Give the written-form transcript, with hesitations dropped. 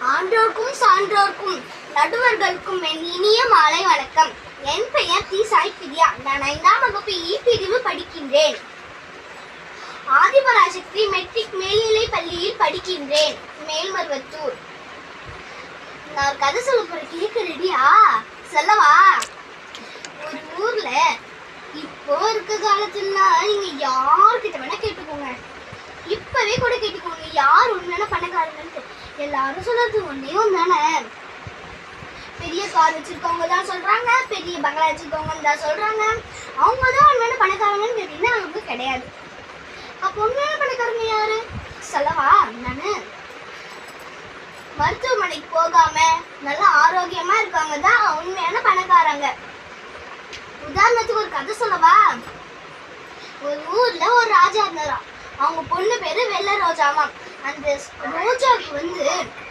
ஆன்றோர்க்கும் சான்றோர்க்கும் நடுவர்களுக்கும் என் இனிய மாலை வணக்கம். என் பெயர் தி சாய் பிரியா. நான் 5ஆம் வகுப்பு இ பிரிவு படிக்கின்றேன். ஆதிபராசக்தி மெட்ரிக் மேல்நிலை பள்ளியில் படிக்கின்றேன், மேல்மருவத்தூர். நான் ஒரு கதை சொல்ல போறேன், கேட்க ரெடியா? சொல்லவா? ஒரு ஊர்ல இப்போ இருக்க காலத்துல நீங்க யார்கிட்ட வேணா கேட்டுக்கோங்க, இப்பவே கூட கேட்டுக்கோங்க, யார் உண்மையான பணக்காரங்கன்னு. எல்லாரும் சொல்றது ஒன்னே ஒன்றான, பெரிய கார் வச்சிருக்கவங்க தான் சொல்றாங்க, பெரிய பங்களா வச்சிருக்கவங்க தான் சொல்றாங்க, அவங்க தான் உண்மையான பணக்காரங்கன்னு கேட்டீங்கன்னா அவங்க கிடையாது. அப்போ உண்மையான பணக்காரங்க யாரு சொல்லவா? நானு மருத்துவமனைக்கு போகாம நல்லா ஆரோக்கியமா இருக்காங்க தான் உண்மையான பணக்காரங்க. உதாரணத்துக்கு ஒரு கதை சொல்லவா? ஒரு ஊர்ல ஒரு ராஜா இருந்தாராம். அவங்க பொண்ணு பேரு வெள்ளை ரோஜாவாம். அந்த ரோஜாவுக்கு